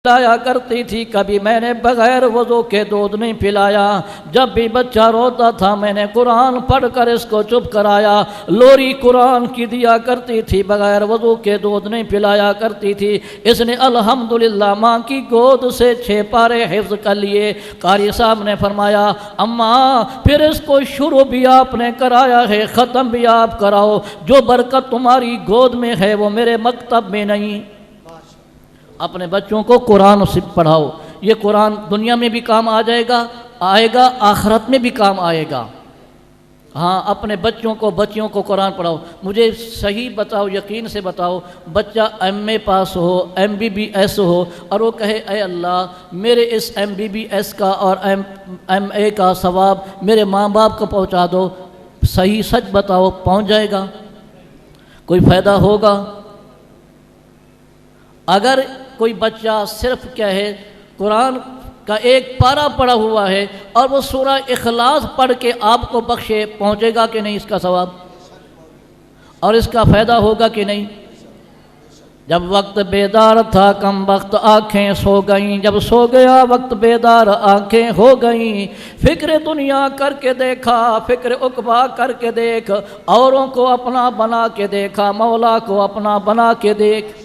پلایا کرتی تھی، کبھی میں نے بغیر وضو کے دودھ نہیں پلایا۔ جب بھی بچہ روتا تھا میں نے قرآن پڑھ کر اس کو چپ کرایا۔ لوری قرآن کی دیا کرتی تھی، بغیر وضو کے دودھ نہیں پلایا کرتی تھی۔ اس نے الحمدللہ ماں کی گود سے 6 پارے حفظ کر لیے۔ قاری صاحب نے فرمایا اماں پھر اس کو شروع بھی آپ نے کرایا ہے، ختم بھی آپ کراؤ، جو برکت تمہاری گود میں ہے وہ میرے مکتب میں نہیں۔ اپنے بچوں کو قرآن سے پڑھاؤ، یہ قرآن دنیا میں بھی کام آ جائے گا، آئے گا آخرت میں بھی کام آئے گا۔ ہاں اپنے بچوں کو بچیوں کو قرآن پڑھاؤ۔ مجھے صحیح بتاؤ، یقین سے بتاؤ، بچہ ایم اے پاس ہو، ایم بی بی ایس ہو اور وہ کہے اے اللہ میرے اس ایم بی بی ایس کا اور ایم اے کا ثواب میرے ماں باپ کو پہنچا دو، صحیح سچ بتاؤ پہنچ جائے گا؟ کوئی فائدہ ہوگا؟ اگر کوئی بچہ صرف کہے قرآن کا ایک پارہ پڑھا ہوا ہے اور وہ سورہ اخلاص پڑھ کے آپ کو بخشے، پہنچے گا کہ نہیں اس کا ثواب؟ اور اس کا فائدہ ہوگا کہ نہیں؟ جب وقت بیدار تھا کم وقت آنکھیں سو گئیں، جب سو گیا وقت بیدار آنکھیں ہو گئیں، فکر دنیا کر کے دیکھا، فکر عقبا کر کے دیکھ، اوروں کو اپنا بنا کے دیکھا، مولا کو اپنا بنا کے دیکھ۔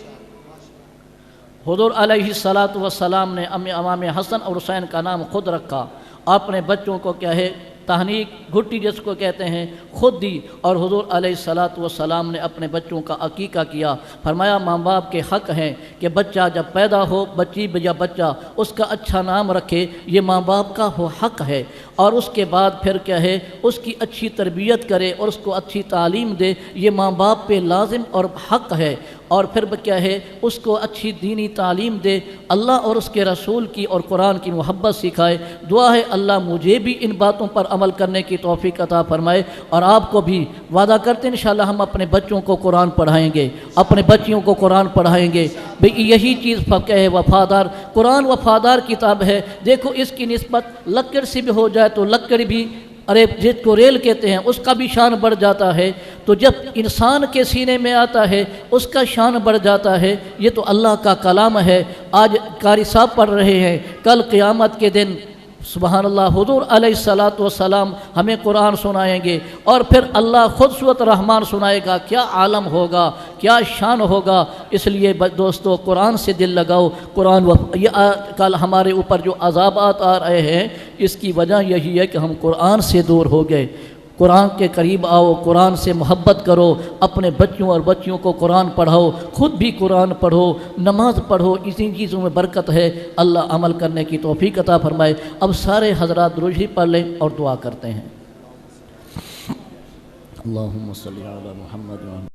حضور علیہ السلام نے امام حسن اور حسین کا نام خود رکھا، اپنے بچوں کو کیا ہے تہنیک گھٹی جس کو کہتے ہیں خود دی، اور حضور علیہ السلام نے اپنے بچوں کا عقیقہ کیا۔ فرمایا ماں باپ کے حق ہیں کہ بچہ جب پیدا ہو، بچی یا بچہ، اس کا اچھا نام رکھے، یہ ماں باپ کا وہ حق ہے، اور اس کے بعد پھر کیا ہے اس کی اچھی تربیت کرے اور اس کو اچھی تعلیم دے، یہ ماں باپ پہ لازم اور حق ہے۔ اور پھر کیا ہے اس کو اچھی دینی تعلیم دے، اللہ اور اس کے رسول کی اور قرآن کی محبت سکھائے۔ دعا ہے اللہ مجھے بھی ان باتوں پر عمل کرنے کی توفیق عطا فرمائے، اور آپ کو بھی۔ وعدہ کرتے ہیں انشاءاللہ ہم اپنے بچوں کو قرآن پڑھائیں گے، اپنے بچیوں کو قرآن پڑھائیں گے۔ بھئی یہی چیز ہے وفادار، قرآن وفادار کتاب ہے۔ دیکھو اس کی نسبت لکڑ سے بھی ہو جائے تو لکڑ بھی، ارے جس کو ریل کہتے ہیں اس کا بھی شان بڑھ جاتا ہے، تو جب انسان کے سینے میں آتا ہے اس کا شان بڑھ جاتا ہے۔ یہ تو اللہ کا کلام ہے۔ آج قاری صاحب پڑھ رہے ہیں، کل قیامت کے دن سبحان اللہ حضور علیہ السلام ہمیں قرآن سنائیں گے، اور پھر اللہ خود سورۃ الرحمن سنائے گا۔ کیا عالم ہوگا، کیا شان ہوگا۔ اس لیے دوستو قرآن سے دل لگاؤ۔ قرآن یہ کل ہمارے اوپر جو عذابات آ رہے ہیں اس کی وجہ یہی ہے کہ ہم قرآن سے دور ہو گئے۔ قرآن کے قریب آؤ، قرآن سے محبت کرو، اپنے بچوں اور بچیوں کو قرآن پڑھاؤ، خود بھی قرآن پڑھو، نماز پڑھو، اسی چیزوں میں برکت ہے۔ اللہ عمل کرنے کی توفیق عطا فرمائے۔ اب سارے حضرات درود ہی پڑھ لیں اور دعا کرتے ہیں۔ اللہم صلی علی محمد